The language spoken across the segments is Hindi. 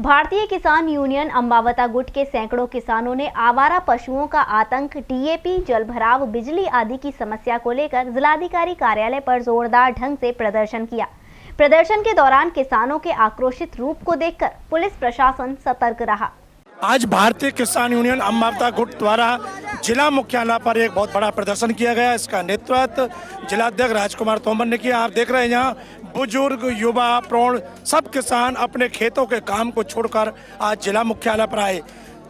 भारतीय किसान यूनियन अंबावता गुट के सैकड़ों किसानों ने आवारा पशुओं का आतंक, डीएपी, जलभराव, बिजली आदि की समस्या को लेकर जिलाधिकारी कार्यालय पर जोरदार ढंग से प्रदर्शन किया। प्रदर्शन के दौरान किसानों के आक्रोशित रूप को देखकर पुलिस प्रशासन सतर्क रहा। आज भारतीय किसान यूनियन अंबावता गुट द्वारा जिला मुख्यालय पर एक बहुत बड़ा प्रदर्शन किया गया। इसका नेतृत्व जिलाध्यक्ष राजकुमार तोमर ने किया। आप देख रहे हैं यहाँ बुजुर्ग, युवा, प्रौढ़ सब किसान अपने खेतों के काम को छोड़कर आज जिला मुख्यालय पर आए।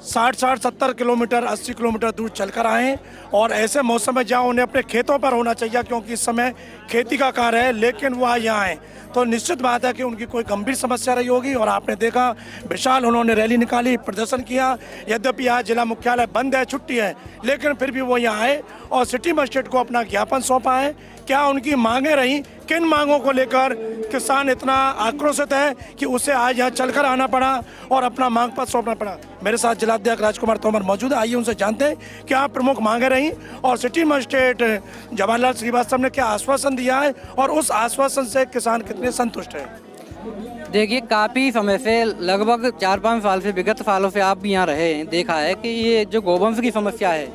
60-60, 70 किलोमीटर, 80 किलोमीटर दूर चलकर आए और ऐसे मौसम में जहाँ उन्हें अपने खेतों पर होना चाहिए क्योंकि इस समय खेती का कार्य है, लेकिन वो आज यहाँ आए तो निश्चित बात है कि उनकी कोई गंभीर समस्या रही होगी। और आपने देखा विशाल उन्होंने रैली निकाली, प्रदर्शन किया। यद्यपि आज जिला मुख्यालय बंद है, छुट्टी है, लेकिन फिर भी वो यहाँ आए और सिटी मजिस्ट्रेट को अपना ज्ञापन सौंपा है। क्या उनकी मांगे रही, किन मांगों को लेकर किसान इतना आक्रोशित है कि उसे आज यहाँ चलकर आना पड़ा और अपना मांग पत्र सौंपना पड़ा। मेरे साथ जिलाध्यक्ष राजकुमार तोमर मौजूद है, आइए उनसे जानते हैं क्या प्रमुख मांगे रही और सिटी मजिस्ट्रेट जवाहरलाल श्रीवास्तव ने क्या आश्वासन दिया है और उस आश्वासन से किसान कितने संतुष्ट हैं। देखिए, काफ़ी समय से लगभग 4-5 साल से, विगत सालों से आप भी यहाँ रहे हैं, देखा है कि ये जो गौवंश की समस्या है,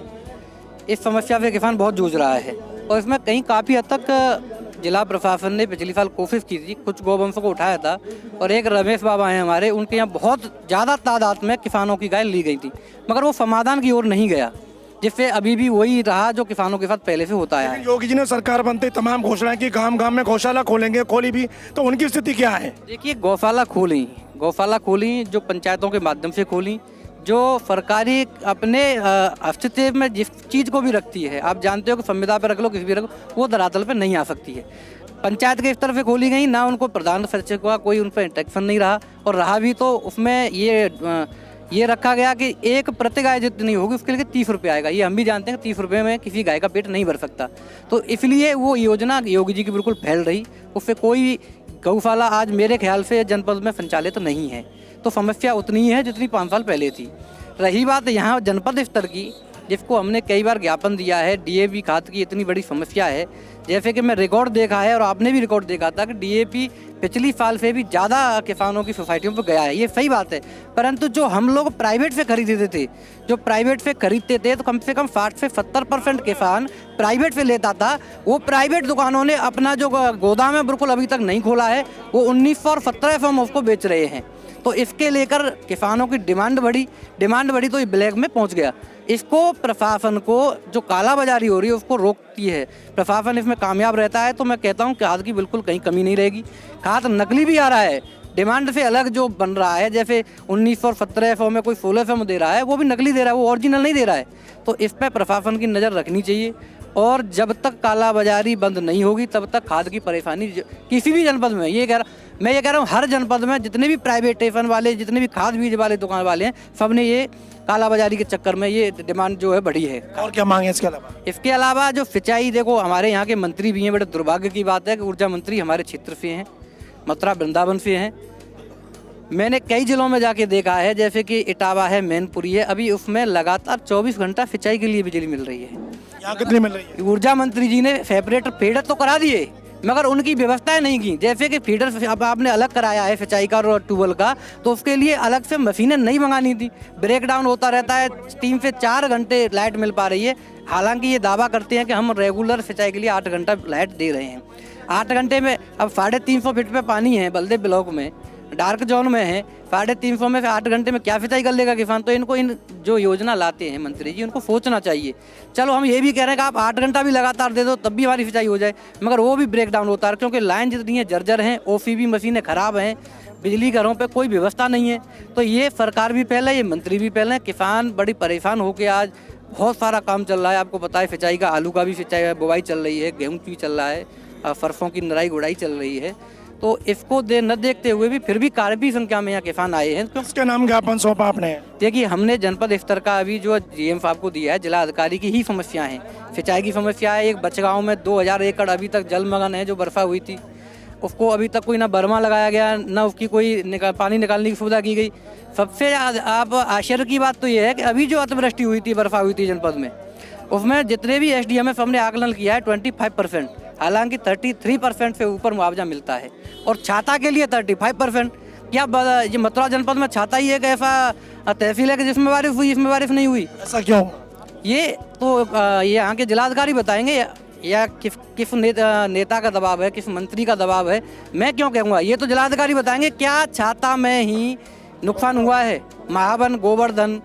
इस समस्या से किसान बहुत जूझ रहा है और इसमें कहीं काफ़ी हद तक जिला प्रशासन ने पिछली साल कोशिश की थी, कुछ गौवंशों को उठाया था और एक रमेश बाबा हैं हमारे, उनके यहाँ बहुत ज़्यादा तादाद में किसानों की गाय ली गई थी, मगर वो समाधान की ओर नहीं गया, जिससे अभी भी वही रहा जो किसानों के साथ पहले से होता है। योगी जी ने सरकार बनते तमाम घोषणाएं की, गांव-गांव में गौशाला खोलेंगे, खोली भी, तो उनकी स्थिति क्या है? देखिए, गौशाला खोली जो पंचायतों के माध्यम से खोली, जो सरकारी अपने अस्तित्व में जिस चीज़ को भी रखती है, आप जानते हो कि संविदा पर रख लो, किसी भी रख लो, वो धरातल पे नहीं आ सकती है। पंचायत के स्तर पे खोली गई, ना उनको प्रधान सचिव का कोई उन पर इंटेक्शन नहीं रहा, और रहा भी तो उसमें ये रखा गया कि एक प्रति गाय जितनी होगी उसके लिए 30 रुपये आएगा। ये हम भी जानते हैं कि 30 रुपये में किसी गाय का पेट नहीं भर सकता, तो इसलिए वो योजना योगी जी की बिल्कुल फैल रही, उससे कोई गौशाला आज मेरे ख्याल से जनपद में संचालित तो नहीं है। तो समस्या उतनी ही है जितनी 5 साल पहले थी। रही बात यहाँ जनपद स्तर की, जिसको हमने कई बार ज्ञापन दिया है, डीएपी खाद की इतनी बड़ी समस्या है, जैसे कि मैं रिकॉर्ड देखा है और आपने भी रिकॉर्ड देखा था कि डीएपी पिछली साल से भी ज़्यादा किसानों की सोसाइटियों पर गया है, ये सही बात है। परंतु जो हम लोग प्राइवेट से खरीदते थे, तो कम से कम 60 से 70% किसान प्राइवेट से लेता था। वो प्राइवेट दुकानों ने अपना जो गोदाम है बिल्कुल अभी तक नहीं खोला है, वो 1900 और 1700 में उसको बेच रहे हैं। तो इसके लेकर किसानों की डिमांड बढ़ी तो ये ब्लैक में पहुंच गया। इसको प्रशासन को जो कालाबाजारी हो रही है उसको रोकती है, प्रशासन इसमें कामयाब रहता है, तो मैं कहता हूं खाद की बिल्कुल कहीं कमी नहीं रहेगी। खाद नकली भी आ रहा है, डिमांड से अलग जो बन रहा है, जैसे 1900 और 1700 में कोई 1600 में दे रहा है, वो भी नकली दे रहा है, वो ओरिजिनल नहीं दे रहा है। तो इस पर प्रशासन की नज़र रखनी चाहिए और जब तक कालाबाजारी बंद नहीं होगी तब तक खाद की परेशानी किसी भी जनपद में, मैं ये कह रहा हूँ हर जनपद में जितने भी प्राइवेट स्टेशन वाले, जितने भी खाद बीज वाले दुकान वाले हैं, सब ने ये कालाबाजारी के चक्कर में ये डिमांड जो है बढ़ी है। और क्या मांगे इसके अलावा? जो सिंचाई, देखो हमारे यहाँ के मंत्री भी हैं, बड़े दुर्भाग्य की बात है कि ऊर्जा मंत्री हमारे क्षेत्र से हैं, मथुरा वृंदावन से हैं। मैंने कई जिलों में जाके देखा है, जैसे कि इटावा है, मैनपुरी है, अभी उसमें लगातार 24 घंटा सिंचाई के लिए बिजली मिल रही है। यहाँ कितनी मिल रही है? ऊर्जा मंत्री जी ने सेपरेटर फीडर तो करा दिए, मगर उनकी व्यवस्थाएं नहीं की। जैसे कि फीडर अब आपने अलग कराया है सिंचाई का और ट्यूबवेल का, तो उसके लिए अलग से मशीनें नहीं मंगानी थी। ब्रेकडाउन होता रहता है, 3 से 4 घंटे लाइट मिल पा रही है। हालांकि ये दावा करते हैं कि हम रेगुलर सिंचाई के लिए 8 घंटा लाइट दे रहे हैं। 8 घंटे में अब 350 फीट पे पानी है, बलदेव ब्लॉक में डार्क जोन में है, 350 में से 8 घंटे में क्या सिंचाई कर लेगा किसान। तो इनको इन जो योजना लाते हैं मंत्री जी, उनको सोचना चाहिए। चलो हम ये भी कह रहे हैं कि आप 8 घंटा भी लगातार दे दो तब भी हमारी सिंचाई हो जाए, मगर वो भी ब्रेक डाउन होता है क्योंकि लाइन जितनी है जर्जर हैं, ओसीबी मशीनें ख़राब हैं, बिजली घरों पे कोई व्यवस्था नहीं है। तो ये सरकार भी पहले, ये मंत्री भी पहले, किसान बड़ी परेशान होकर आज बहुत सारा काम चल रहा है। आपको पता है सिंचाई का, आलू का भी सिंचाई बुवाई चल रही है, गेहूँ भी चल रहा है, सरसों की निराई गुड़ाई चल रही है। तो इसको न देखते हुए भी फिर भी काफ़ी संख्या में यहाँ किसान आए हैं। तो इसके नाम ज्ञापन सौंपा आपने? देखिए, हमने जनपद स्तर का अभी जो जीएम साहब को दिया है, जिला अधिकारी की ही समस्या है, सिंचाई की समस्या है। एक बचगांव में 2000 एकड़ अभी तक जलमग्न है, जो बर्फा हुई थी, उसको अभी तक कोई ना बर्मा लगाया गया, ना उसकी कोई पानी निकालने की सुविधा की गई। सबसे आप आश्चर्य की बात तो ये है कि अभी जो अतिवृष्टि हुई थी, बर्फा हुई थी जनपद में, उसमें जितने भी SDMF हमने आकलन किया है 25%, हालांकि 33% से ऊपर मुआवजा मिलता है और छाता के लिए 35%। क्या ये मथुरा जनपद में छाता ही एक ऐसा तहसील है कि जिसमें बारिश हुई, इसमें बारिश नहीं हुई? ऐसा क्यों? ये तो ये यहाँ के जिलाधिकारी बताएंगे, या किस नेता का दबाव है, किस मंत्री का दबाव है, मैं क्यों कहूँगा? ये तो जिलाधिकारी बताएंगे। क्या छाता में ही नुकसान हुआ है? महावन, गोवर्धन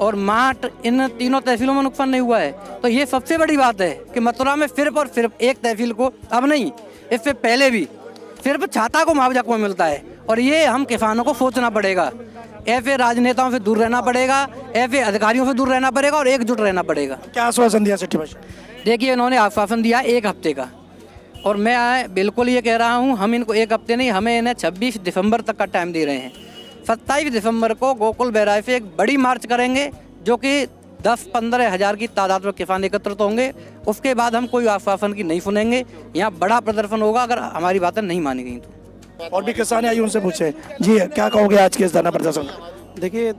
और माट, इन तीनों तहसीलों में नुकसान नहीं हुआ है। तो ये सबसे बड़ी बात है कि मथुरा में सिर्फ और सिर्फ एक तहसील को, अब नहीं, इससे पहले भी सिर्फ छाता को मुआवजा को मिलता है। और ये हम किसानों को सोचना पड़ेगा, ऐसे राजनेताओं से दूर रहना पड़ेगा, ऐसे अधिकारियों से दूर रहना पड़ेगा और एकजुट रहना पड़ेगा। क्या आश्वासन दिया सिटी मजिस्ट्रेट? देखिए, इन्होंने आश्वासन दिया 1 हफ्ते का, और मैं बिल्कुल ये कह रहा हूँ, हम इनको 1 हफ्ते नहीं, हमें इन्हें 26 दिसंबर तक का टाइम दे रहे हैं। 27 दिसंबर को गोकुल बैराज से एक बड़ी मार्च करेंगे, जो कि 10-15 हज़ार की तादाद में किसान एकत्रित होंगे। उसके बाद हम कोई आश्वासन की नहीं सुनेंगे, यहाँ बड़ा प्रदर्शन होगा अगर हमारी बातें नहीं मानी गई तो। और भी किसान आई, उनसे पूछे जी, क्या कहोगे आज के इस धरना प्रदर्शन? देखिए,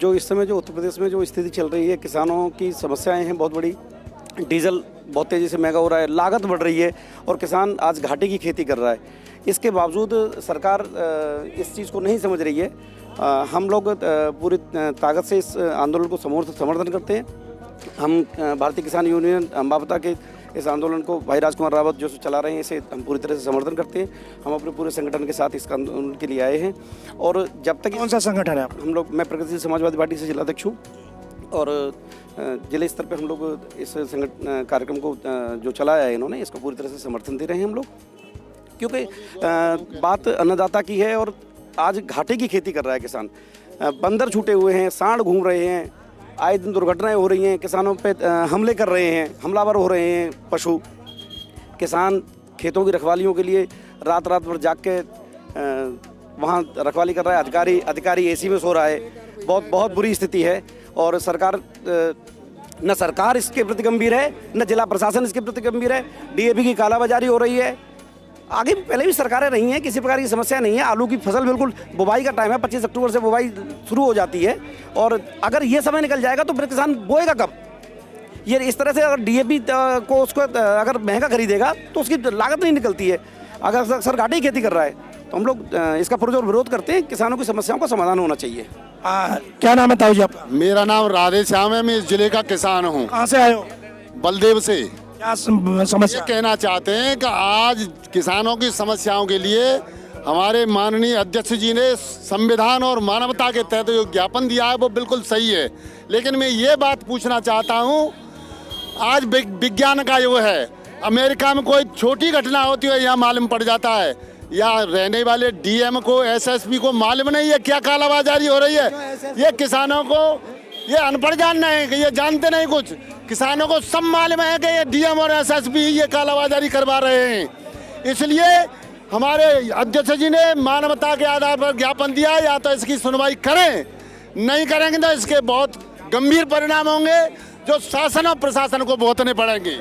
जो इस समय जो उत्तर प्रदेश में जो स्थिति चल रही है, किसानों की समस्याएं हैं बहुत बड़ी। डीजल बहुत तेज़ी से महंगा हो रहा है, लागत बढ़ रही है और किसान आज घाटे की खेती कर रहा है। इसके बावजूद सरकार इस चीज़ को नहीं समझ रही है। हम लोग पूरी ताकत से इस आंदोलन को समर्थन करते हैं। हम भारतीय किसान यूनियन अम्बावता के इस आंदोलन को भाई राजकुमार रावत जो चला रहे हैं, इसे हम पूरी तरह से समर्थन करते हैं। हम अपने पूरे संगठन के साथ इस आंदोलन के लिए आए हैं। और जब तक कौन सा संगठन है आप? हम लोग, मैं प्रगतिशील समाजवादी पार्टी से जिलाध्यक्ष हूँ, और जिले स्तर पे हम लोग इस संगठन कार्यक्रम को जो चलाया है इन्होंने, इसको पूरी तरह से समर्थन दे रहे हैं हम लोग। क्योंकि बात अन्नदाता की है और आज घाटे की खेती कर रहा है किसान। बंदर छूटे हुए हैं, सांड घूम रहे हैं, आए दिन दुर्घटनाएं हो रही हैं, किसानों पे हमले कर रहे हैं, हमलावर हो रहे हैं पशु। किसान खेतों की रखवालियों के लिए रात रात भर जाग के वहाँ रखवाली कर रहा है। अधिकारी एसी में सो रहा है। बहुत बुरी स्थिति है। और सरकार, न सरकार इसके प्रति गंभीर है, न जिला प्रशासन इसके प्रति गंभीर है। डीएपी की कालाबाजारी हो रही है। आगे पहले भी सरकारें रही हैं, किसी प्रकार की समस्या नहीं है। आलू की फसल बिल्कुल बुवाई का टाइम है, 25 अक्टूबर से बुवाई शुरू हो जाती है। और अगर ये समय निकल जाएगा तो फिर किसान बोएगा कब? ये इस तरह से अगर डीएपी को उसको अगर महंगा खरीदेगा तो उसकी लागत नहीं निकलती है। अगर सर घाटे ही खेती कर रहा है तो हम लोग इसका पुरजोर विरोध करते हैं। किसानों की समस्याओं का समाधान होना चाहिए। क्या नाम है ताऊ जी आपका? मेरा नाम राधे श्याम है। मैं इस जिले का किसान हूँ। कहाँ से आए हो? बलदेव से। क्या समस्या? ये कहना चाहते हैं कि आज किसानों की समस्याओं के लिए हमारे माननीय अध्यक्ष जी ने संविधान और मानवता के तहत जो ज्ञापन दिया है वो बिल्कुल सही है। लेकिन मैं ये बात पूछना चाहता हूँ, आज विज्ञान का युग है। अमेरिका में कोई छोटी घटना होती है यहाँ मालूम पड़ जाता है। या रहने वाले डीएम को, एसएसपी को मालूम नहीं है क्या कालाबाजारी हो रही है। ये किसानों को, ये अनपढ़ जानना है कि ये जानते नहीं कुछ। किसानों को सब मालूम है कि ये डीएम और एसएसपी ये कालाबाजारी करवा रहे हैं। इसलिए हमारे अध्यक्ष जी ने मानवता के आधार पर ज्ञापन दिया, या तो इसकी सुनवाई करें, नहीं करेंगे तो इसके बहुत गंभीर परिणाम होंगे जो शासन और प्रशासन को भुगतने पड़ेंगे।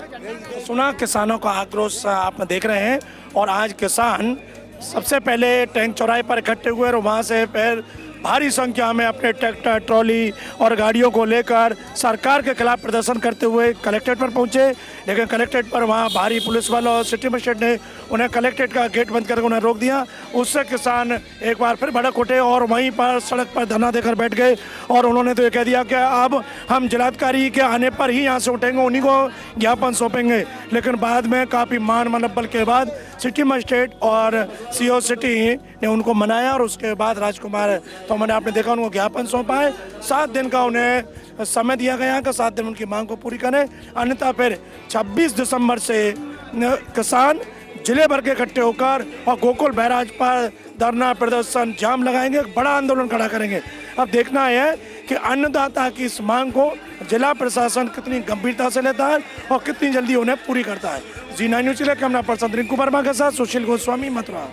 सुना किसानों का आक्रोश आप देख रहे हैं। और आज किसान सबसे पहले टैंक चौराहे पर इकट्ठे हुए और वहाँ से फिर भारी संख्या में अपने ट्रैक्टर, ट्रॉली और गाड़ियों को लेकर सरकार के खिलाफ प्रदर्शन करते हुए कलेक्ट्रेट पर पहुंचे। लेकिन कलेक्ट्रेट पर वहां भारी पुलिस वालों और सिटी मजिस्ट्रेट ने उन्हें कलेक्ट्रेट का गेट बंद करके उन्हें रोक दिया। उससे किसान एक बार फिर भड़क उठे और वहीं पर सड़क पर धरना देकर बैठ गए। और उन्होंने तो ये कह दिया कि अब हम जिलाधिकारी के आने पर ही यहाँ से उठेंगे, उन्हीं को ज्ञापन सौंपेंगे। लेकिन बाद में काफ़ी मान मनब्बल के बाद सिटी मजिस्ट्रेट और सीओ सिटी ने उनको मनाया और उसके बाद राजकुमार तो मैंने आपने देखा उनको ज्ञापन सौंपा है। 7 दिन का उन्हें समय दिया गया कि 7 दिन उनकी मांग को पूरी करें, अन्यथा फिर 26 दिसंबर से किसान जिले भर के इकट्ठे होकर और गोकुल बैराज पर धरना प्रदर्शन जाम लगाएंगे, बड़ा आंदोलन खड़ा करेंगे। अब देखना है कि अन्नदाता की इस मांग को जिला प्रशासन कितनी गंभीरता से लेता है और कितनी जल्दी उन्हें पूरी करता है। जी9 न्यूज़ के लिए कैमरा पर्सन रिंकू वर्मा के साथ सुशील गोस्वामी, मथुरा।